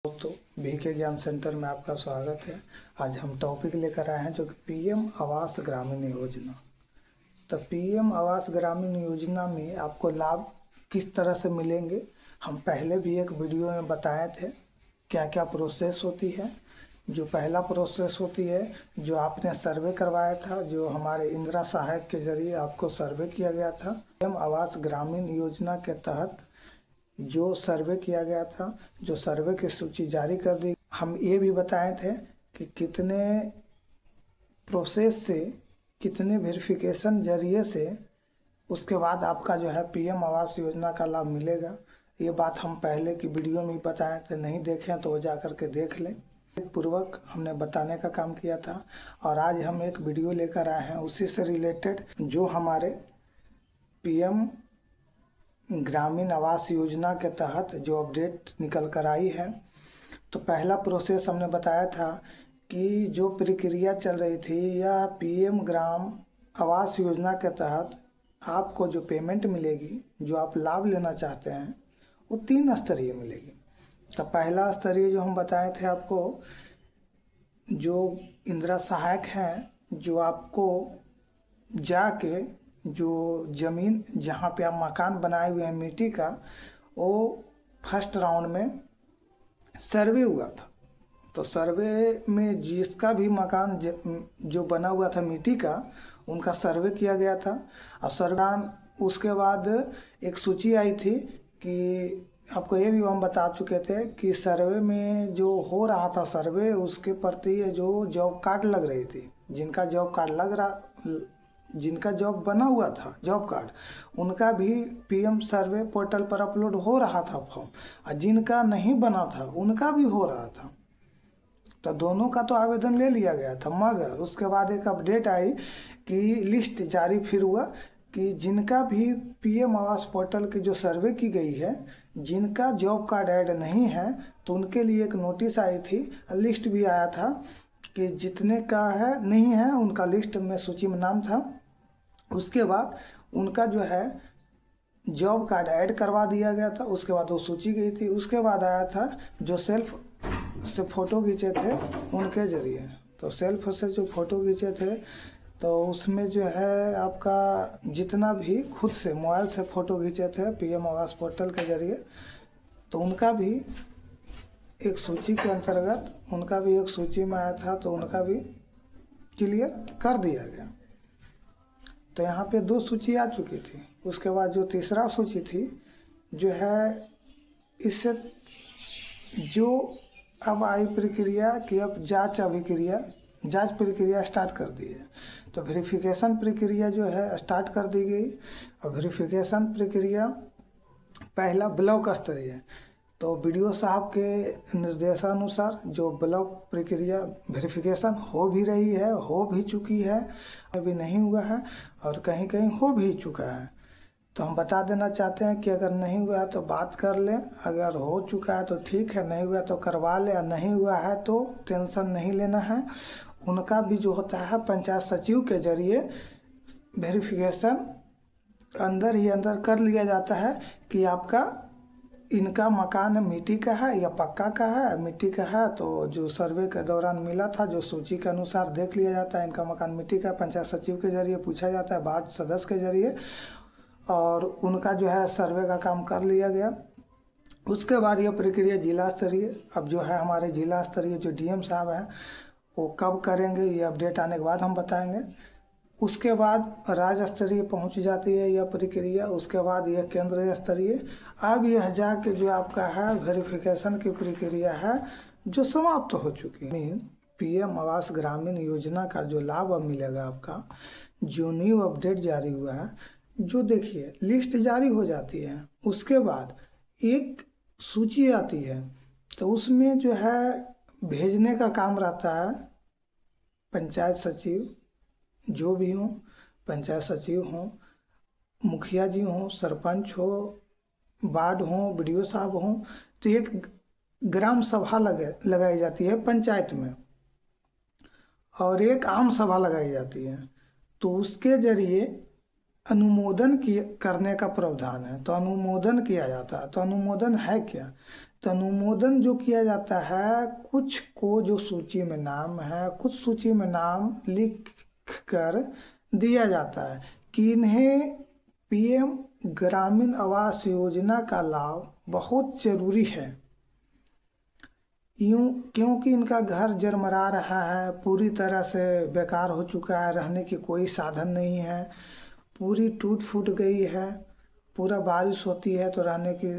दोस्तों, बीके ज्ञान सेंटर में आपका स्वागत है। आज हम टॉपिक लेकर आए हैं जो कि पीएम आवास ग्रामीण योजना। तो पीएम आवास ग्रामीण योजना में आपको लाभ किस तरह से मिलेंगे, हम पहले भी एक वीडियो में बताए थे क्या क्या प्रोसेस होती है। जो पहला प्रोसेस होती है, जो आपने सर्वे करवाया था, जो हमारे इंदिरा सहायक के जरिए आपको सर्वे किया गया था। पीएम आवास ग्रामीण योजना के तहत जो सर्वे किया गया था, जो सर्वे की सूची जारी कर दी। हम ये भी बताए थे कि कितने प्रोसेस से, कितने वेरिफिकेशन जरिए से उसके बाद आपका जो है पीएम आवास योजना का लाभ मिलेगा। ये बात हम पहले की वीडियो में बताए थे, नहीं देखें तो वो जा कर के देख लें। पूर्वक हमने बताने का काम किया था और आज हम एक वीडियो लेकर आए हैं उसी से रिलेटेड, जो हमारे पीएम ग्रामीण आवास योजना के तहत जो अपडेट निकल कर आई है। तो पहला प्रोसेस हमने बताया था कि जो प्रक्रिया चल रही थी, या पीएम ग्राम आवास योजना के तहत आपको जो पेमेंट मिलेगी, जो आप लाभ लेना चाहते हैं, वो 3 स्तरीय मिलेगी। तो पहला स्तरीय जो हम बताए थे आपको, जो इंदिरा सहायक हैं, जो आपको जाके जो ज़मीन जहाँ पे आप मकान बनाए हुए हैं मिट्टी का, वो फर्स्ट राउंड में सर्वे हुआ था। तो सर्वे में जिसका भी मकान जो बना हुआ था मिट्टी का, उनका सर्वे किया गया था। और सर्वे उसके बाद एक सूची आई थी कि आपको ये भी हम बता चुके थे कि सर्वे में जो हो रहा था सर्वे, उसके प्रति जो जॉब कार्ड लग रही थी, जिनका जॉब कार्ड लग रहा, जिनका जॉब बना हुआ था जॉब कार्ड, उनका भी पीएम सर्वे पोर्टल पर अपलोड हो रहा था फॉर्म, और जिनका नहीं बना था उनका भी हो रहा था। तो दोनों का तो आवेदन ले लिया गया था, मगर उसके बाद एक अपडेट आई कि लिस्ट जारी फिर हुआ कि जिनका भी पीएम आवास पोर्टल की जो सर्वे की गई है, जिनका जॉब कार्ड ऐड नहीं है, तो उनके लिए एक नोटिस आई थी, लिस्ट भी आया था कि जितने का है नहीं है, उनका लिस्ट में सूची में नाम था। उसके बाद उनका जो है जॉब कार्ड ऐड करवा दिया गया था। उसके बाद वो सूची गई थी। उसके बाद आया था जो सेल्फ से फ़ोटो खींचे थे उनके ज़रिए। तो सेल्फ से जो फ़ोटो खींचे थे, तो उसमें जो है आपका जितना भी खुद से मोबाइल से फ़ोटो खींचे थे पीएम आवास पोर्टल के ज़रिए, तो उनका भी एक सूची के अंतर्गत, उनका भी एक सूची में आया था, तो उनका भी क्लियर कर दिया गया। तो यहाँ पे 2 सूची आ चुकी थी। उसके बाद जो तीसरा सूची थी, जो है इससे जो अब आई प्रक्रिया कि अब जांच प्रक्रिया स्टार्ट कर दी है। तो वेरिफिकेशन प्रक्रिया जो है स्टार्ट कर दी गई। और वेरिफिकेशन प्रक्रिया पहला ब्लॉक स्तरीय है। तो वीडियो साहब के निर्देशानुसार जो ब्लॉक प्रक्रिया वेरिफिकेशन हो भी रही है, हो भी चुकी है, अभी नहीं हुआ है, और कहीं कहीं हो भी चुका है। तो हम बता देना चाहते हैं कि अगर नहीं हुआ है तो बात कर लें, अगर हो चुका है तो ठीक है, नहीं हुआ तो करवा लें, और नहीं हुआ है तो टेंशन नहीं लेना है। उनका भी जो होता है पंचायत सचिव के जरिए वेरिफिकेशन अंदर ही अंदर कर लिया जाता है कि आपका इनका मकान मिट्टी का है या पक्का का है। मिट्टी का है तो जो सर्वे के दौरान मिला था, जो सूची के अनुसार देख लिया जाता है, इनका मकान मिट्टी का, पंचायत सचिव के जरिए पूछा जाता है, वार्ड सदस्य के जरिए, और उनका जो है सर्वे का काम कर लिया गया। उसके बाद ये प्रक्रिया जिला स्तरीय, अब जो है हमारे जिला स्तरीय जो डीएम साहब हैं, वो कब करेंगे ये अपडेट आने के बाद हम बताएंगे। उसके बाद राज्य स्तरीय पहुँच जाती है यह प्रक्रिया। उसके बाद यह केंद्र स्तरीय। अब यह जाके जो आपका है वेरिफिकेशन की प्रक्रिया है, जो समाप्त हो चुकी है। पीएम आवास ग्रामीण योजना का जो लाभ अब मिलेगा आपका, जो न्यू अपडेट जारी हुआ है, जो देखिए लिस्ट जारी हो जाती है, उसके बाद एक सूची आती है, तो उसमें जो है भेजने का काम रहता है पंचायत सचिव, जो भी हों, पंचायत सचिव हों, मुखिया जी हों, सरपंच हो, वार्ड हों, बीडीओ साहब हों। तो एक ग्राम सभा लगाई जाती है पंचायत में, और एक आम सभा लगाई जाती है। तो उसके जरिए अनुमोदन करने का प्रावधान है। तो अनुमोदन किया जाता है। तो अनुमोदन है क्या? तो अनुमोदन जो किया जाता है, कुछ को जो सूची में नाम है, कुछ सूची में नाम लिख कर दिया जाता है कि इन्हें पीएम ग्रामीण आवास योजना का लाभ बहुत जरूरी है, यूं क्योंकि इनका घर जर्मरा रहा है, पूरी तरह से बेकार हो चुका है, रहने की कोई साधन नहीं है, पूरी टूट फूट गई है, पूरा बारिश होती है तो रहने की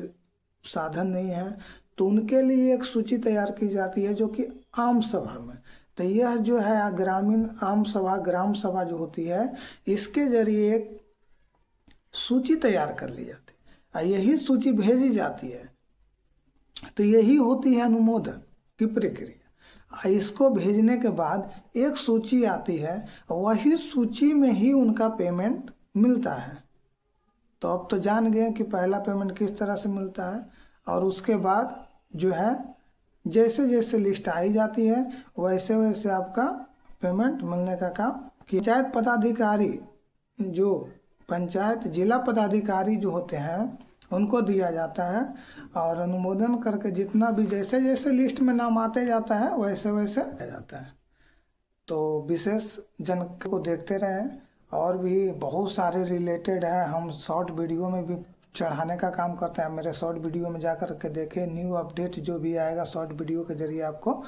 साधन नहीं है। तो उनके लिए एक सूची तैयार की जाती है जो कि आम सभा में, तो यह जो है ग्रामीण आम सभा, ग्राम सभा जो होती है, इसके जरिए एक सूची तैयार कर ली जाती है और यही सूची भेजी जाती है। तो यही होती है अनुमोदन की प्रक्रिया। इसको भेजने के बाद एक सूची आती है, वही सूची में ही उनका पेमेंट मिलता है। तो अब तो जान गए कि पहला पेमेंट किस तरह से मिलता है, और उसके बाद जो है जैसे जैसे लिस्ट आई जाती है वैसे वैसे आपका पेमेंट मिलने का काम किया। पंचायत पदाधिकारी जो पंचायत जिला पदाधिकारी जो होते हैं उनको दिया जाता है, और अनुमोदन करके जितना भी जैसे जैसे लिस्ट में नाम आते जाता है वैसे वैसे आ जाता है। तो विशेष जन को देखते रहें, और भी बहुत सारे रिलेटेड है, हम शॉर्ट वीडियो में भी चढ़ाने का काम करते हैं। मेरे शॉर्ट वीडियो में जा कर के देखें, न्यू अपडेट जो भी आएगा शॉर्ट वीडियो के जरिए आपको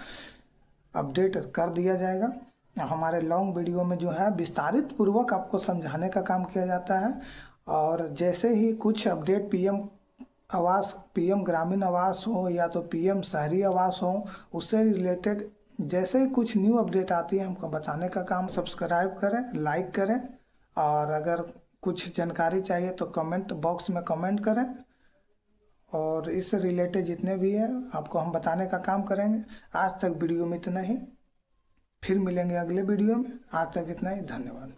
अपडेट कर दिया जाएगा। हमारे लॉन्ग वीडियो में जो है विस्तारित पूर्वक आपको समझाने का काम किया जाता है, और जैसे ही कुछ अपडेट पीएम आवास, पीएम ग्रामीण आवास हो या तो पीएम शहरी आवास हो, उससे रिलेटेड जैसे ही कुछ न्यू अपडेट आती है हमको बताने का काम। सब्सक्राइब करें, लाइक करें, और अगर कुछ जानकारी चाहिए तो कमेंट बॉक्स में कमेंट करें, और इससे रिलेटेड जितने भी हैं आपको हम बताने का काम करेंगे। आज तक वीडियो में इतना ही, फिर मिलेंगे अगले वीडियो में। आज तक इतना ही, धन्यवाद।